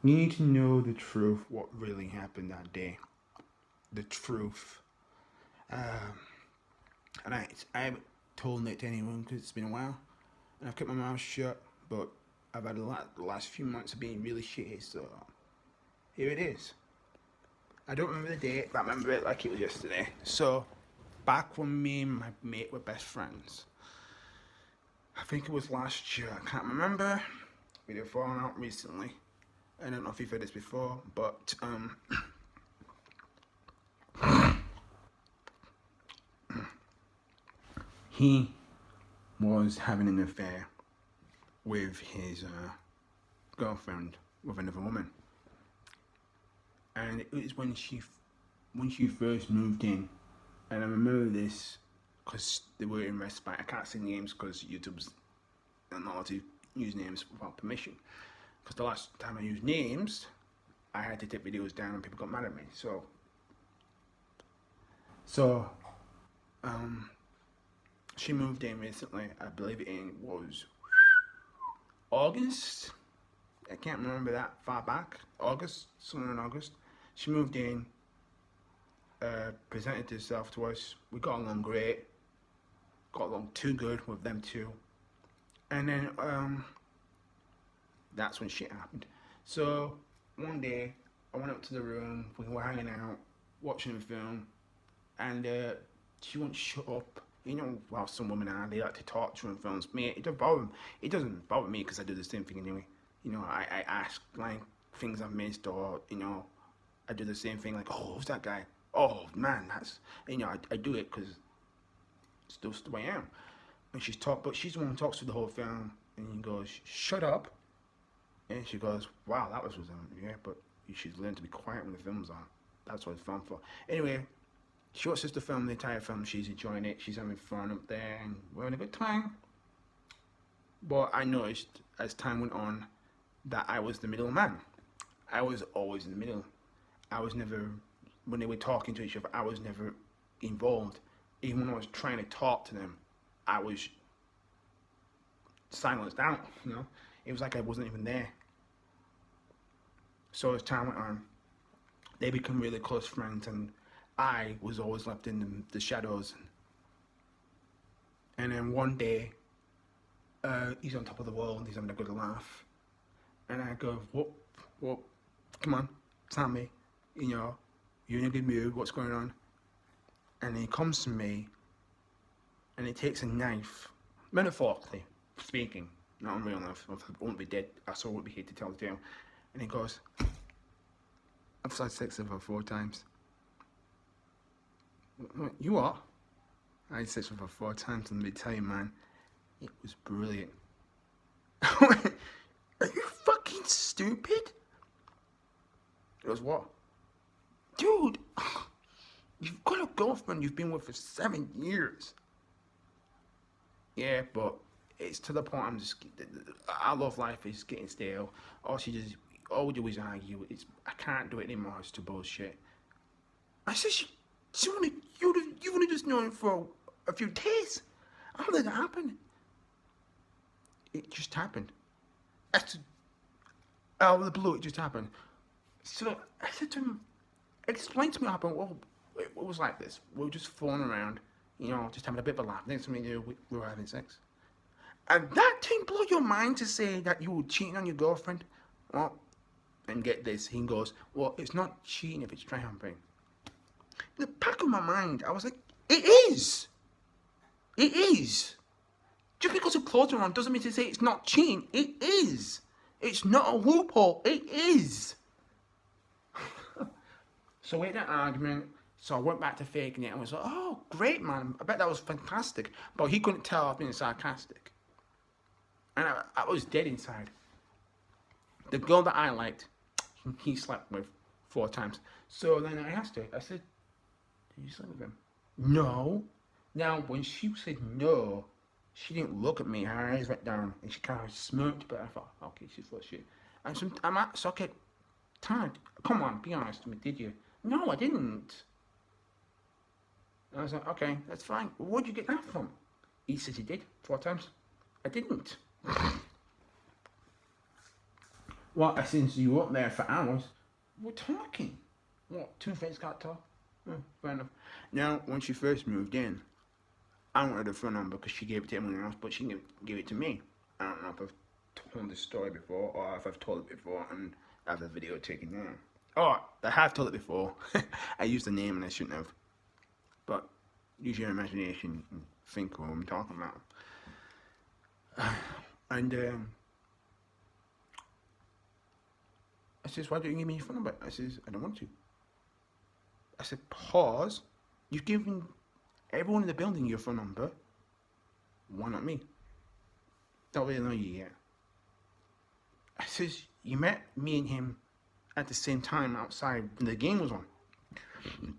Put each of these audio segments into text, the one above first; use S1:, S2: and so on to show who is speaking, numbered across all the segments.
S1: You need to know the truth, what really happened that day. The truth. Um, and I haven't told it to anyone because it's been a while. And I've kept my mouth shut, but I've had the last few months of being really shitty, so here it is. I don't remember the date, but I remember it like it was yesterday. So, back when me and my mate were best friends, I think it was last year, I can't remember. We did falling out recently. I don't know if you've heard this before, but he was having an affair with his girlfriend with another woman, and it was when she first moved in, and I remember this because they were in respite. I can't say names because YouTube's not allowed to use names without permission. Because the last time I used names, I had to take videos down and people got mad at me. So um, she moved in recently. I believe it was August. I can't remember that far back. August, somewhere in August. She moved in, presented herself to us. We got along great. Got along too good with them two. And then that's when shit happened. So one day I went up to the room. We were hanging out, watching a film, and she won't shut up. You know how some women are, they like to talk during films. Me, it doesn't bother me because I do the same thing anyway. You know, I ask like things I've missed, or you know, I do the same thing like, oh, who's that guy? Oh man, that's you know, I do it because it's just the way I am. And but she's the one who talks through the whole film, and he goes, shut up, and she goes, wow, that was yeah, but you should learn to be quiet when the film's on. That's what it's fun for. Anyway, she watches the film, the entire film. She's enjoying it. She's having fun up there, and we're having a good time. But I noticed as time went on that I was the middleman. I was always in the middle. I was never, when they were talking to each other, I was never involved. Even when I was trying to talk to them, I was silenced out. You know, it was like I wasn't even there. So as time went on, they become really close friends, and I was always left in the shadows. And then one day, he's on top of the wall and he's having a good laugh. And I go, what, come on, tell me, you know, you're in a good mood, what's going on? And he comes to me and he takes a knife, metaphorically speaking, not in real life, I won't be dead, I still won't be here to tell the tale. And he goes, I've had sex with her 4 times. You what? I had sex with her 4 times, and let me tell you, man, it was brilliant. Are you fucking stupid? It was what? Dude, you've got a girlfriend you've been with for 7 years. Yeah, but it's to the point our love life is getting stale. All we do is argue. I can't do it anymore. It's too bullshit. I said, you've only just known for a few days. How did that happen? It just happened. Out of the blue, it just happened. So I said to him, explain to me what happened. Well, it was like this. We were just fooling around, you know, just having a bit of a laugh. Next thing we knew, we were having sex. And that didn't blow your mind to say that you were cheating on your girlfriend? Well, and get this, he goes, well, it's not cheating if it's triumphing. In the back of my mind, I was like, it is. It is. Just because your clothes are on doesn't mean to say it's not cheating. It is. It's not a loophole. It is. So we had that argument. So I went back to faking it and was like, oh, great, man. I bet that was fantastic. But he couldn't tell I was being sarcastic. And I was dead inside. The girl that I liked, he slept with 4 times. So then I asked her, I said, did you sleep with him? No. Now, when she said no, she didn't look at me. Her eyes went down and she kind of smirked, but I thought, okay, she's full of shit. And so I'm at socket. Tad, come on, be honest with me, did you? No, I didn't. And I was like, okay, that's fine. Well, where'd you get that from? He said he did, 4 times. I didn't. Well, since you were up there for hours, we're talking. What, two-faced got talk? Fair enough. Now, when she first moved in, I wanted her phone number because she gave it to everyone else, but she didn't give it to me. I don't know if I've told this story before or if I've told it before and I have a video taken down. Oh, I have told it before. I used the name and I shouldn't have. But use your imagination and think what I'm talking about. And I says, why don't you give me your phone number? I says, I don't want to. I said, pause. You've given everyone in the building your phone number. Why not me? Don't really know you yet. I says, you met me and him at the same time outside when the game was on.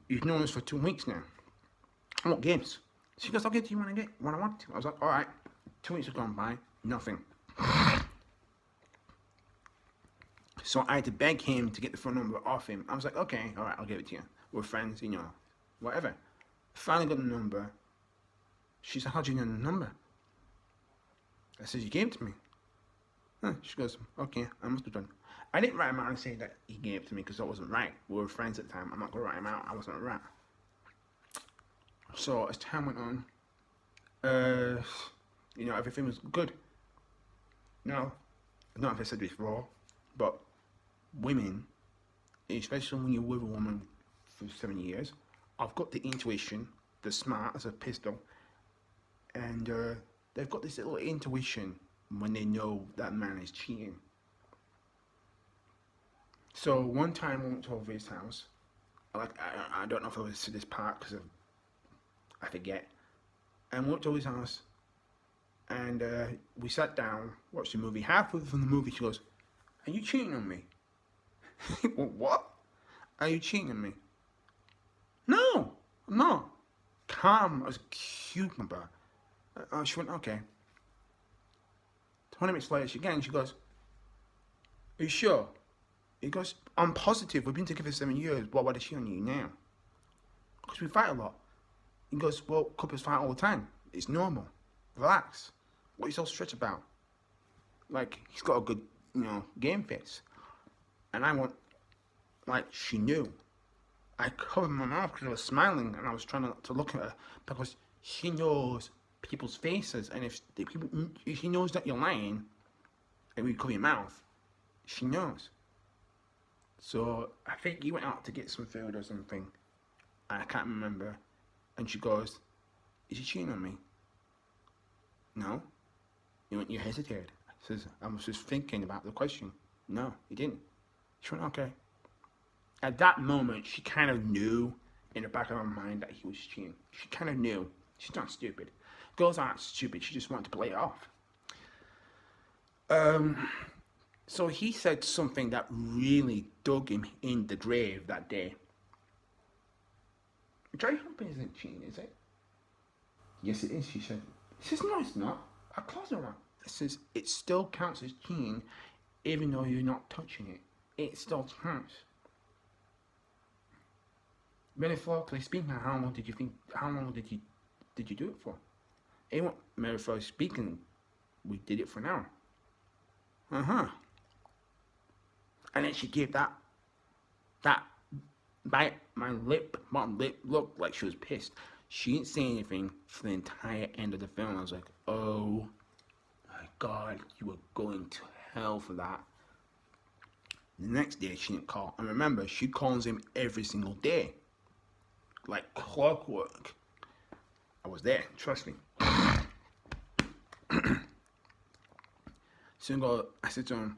S1: You've known us for 2 weeks now. I want games. She goes, I'll get to you when I want to. I was like, all right. 2 weeks have gone by, nothing. So I had to beg him to get the phone number off him. I was like, okay, all right, I'll give it to you. We're friends, you know, whatever. Finally got the number. She's like, how'd you know the number? I said, you gave it to me. Huh. She goes, okay, I must have done. I didn't write him out and say that he gave it to me because that wasn't right. We were friends at the time. I'm not going to write him out. I wasn't a rat. So as time went on, you know, everything was good. Now, I don't know if I said this before, but women, especially when you're with a woman for 7 years, I've got the intuition, they're smart as a pistol, and they've got this little intuition when they know that man is cheating. So one time I went to his house, like I don't know if I was to this part because I forget, and went to his house, and we sat down, watched the movie. Halfway from the movie, she goes, "Are you cheating on me?" Well, what? Are you cheating on me? No, I'm not. Calm as a cucumber. She went, okay. 20 minutes later, she goes, are you sure? He goes, I'm positive. We've been together 7 years. Why is she on you now? Because we fight a lot. He goes, well, couples fight all the time. It's normal. Relax. What are you so stressed about? Like, he's got a good, you know, game face. And I went, like, she knew. I covered my mouth because I was smiling and I was trying to look at her because she knows people's faces, and if she knows that you're lying and you cover your mouth, she knows. So I think you went out to get some food or something. I can't remember. And she goes, is he cheating on me? No. You hesitated. Says, I was just thinking about the question. No, he didn't. She went, okay. At that moment, she kind of knew in the back of her mind that he was cheating. She kind of knew. She's not stupid. Girls aren't stupid. She just wanted to play it off. So he said something that really dug him in the grave that day. Dry humping isn't cheating, is it? Yes, it is, she said. He says, no, it's not. Our clothes are on. It says, it still counts as cheating even though you're not touching it. It still counts. Metaphorically speaking, how long did you do it for? Even metaphorically speaking, we did it for an hour. And then she gave that bite, bottom lip looked like she was pissed. She didn't say anything for the entire end of the film. I was like, oh my God, you were going to hell for that. The next day she didn't call. And remember, she calls him every single day. Like clockwork. I was there, trust me. So I said to him,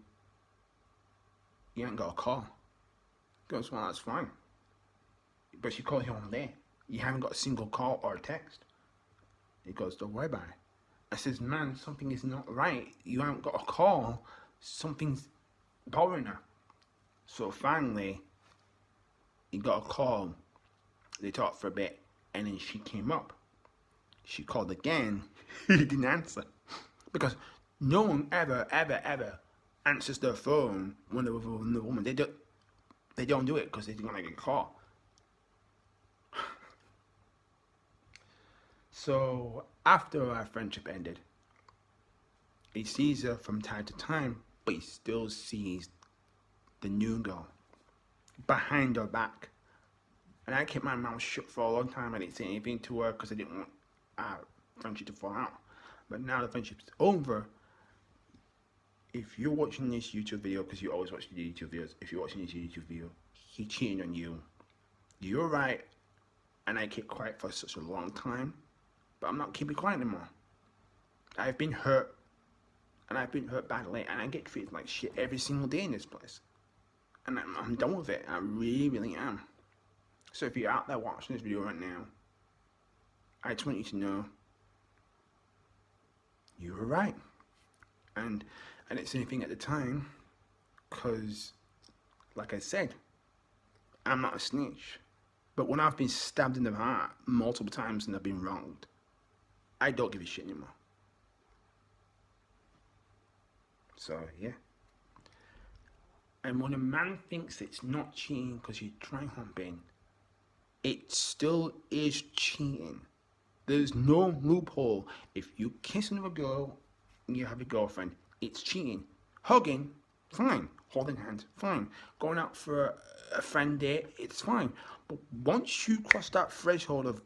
S1: you ain't got a call. He goes, well, that's fine. But she called you on there. You haven't got a single call or a text. He goes, don't worry about it. I says, man, something is not right. You haven't got a call. Something's bothering her. So finally, he got a call. They talked for a bit, and then she came up. She called again. He didn't answer. Because no one ever answers their phone when they're with a woman. They don't do it because they don't like a call. So after our friendship ended, he sees her from time to time, but he still sees the new girl behind her back. And I kept my mouth shut for a long time. I didn't say anything to her because I didn't want our friendship to fall out. But now the friendship's over. If you're watching this YouTube video, because you always watch the YouTube videos, if you're watching this YouTube video, he cheating on you. You're right. And I kept quiet for such a long time. But I'm not keeping quiet anymore. I've been hurt. And I've been hurt badly. And I get treated like shit every single day in this place. And I'm done with it. I really, really am. So if you're out there watching this video right now, I just want you to know you were right. And I didn't say anything at the time because, like I said, I'm not a snitch. But when I've been stabbed in the heart multiple times and I've been wronged, I don't give a shit anymore. So, yeah. And when a man thinks it's not cheating because you're trying humping, it still is cheating. There's no loophole. If you kiss another girl and you have a girlfriend, it's cheating. Hugging, fine. Holding hands, fine. Going out for a friend date, it's fine. But once you cross that threshold of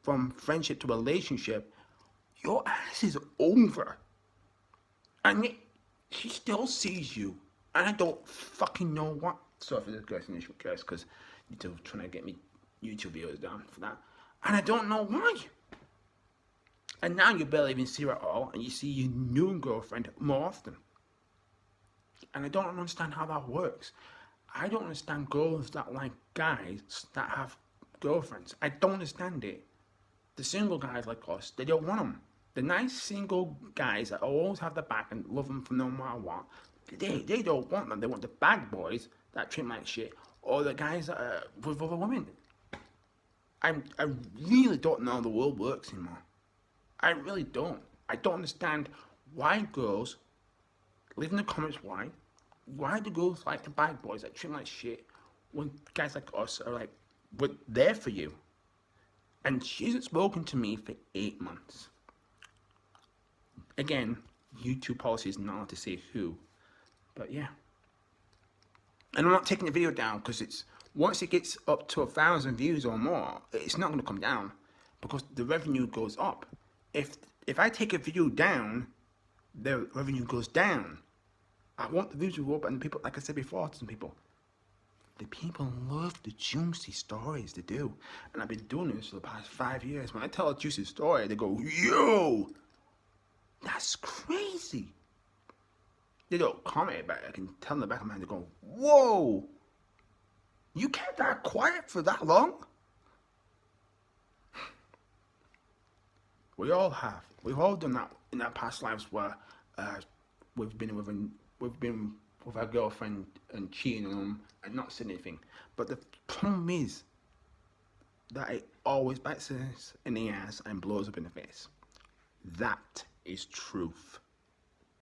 S1: from friendship to relationship, your ass is over. And yet, she still sees you. And I don't fucking know what. Sorry for the cursing, initial curse, because you're still trying to get me YouTube videos down for that. And I don't know why. And now you barely even see her at all, and you see your new girlfriend more often. And I don't understand how that works. I don't understand girls that like guys that have girlfriends. I don't understand it. The single guys like us, they don't want them. The nice single guys that always have the back and love them for no matter what, they don't want them. They want the bad boys that treat them like shit, or the guys that are with other women. I really don't know how the world works anymore. I really don't. I don't understand why girls, leave in the comments why do girls like the bad boys that treat them like shit when guys like us are like, we're there for you. And she hasn't spoken to me for 8 months. Again, YouTube policy is not allowed to say who, but yeah. And I'm not taking the video down because it's, once it gets up to 1,000 views or more, it's not going to come down because the revenue goes up. If I take a video down, the revenue goes down. I want the views to go up, and people, like I said before to some people, the people love the juicy stories they do. And I've been doing this for the past 5 years. When I tell a juicy story, they go, yo, that's crazy. They don't comment about it. I can tell in the back of my mind, they go, whoa, you kept that quiet for that long? We all have. We've all done that in our past lives where we've been with our girlfriend and cheating on them and not saying anything. But the problem is that it always bites us in the ass and blows up in the face. That is truth.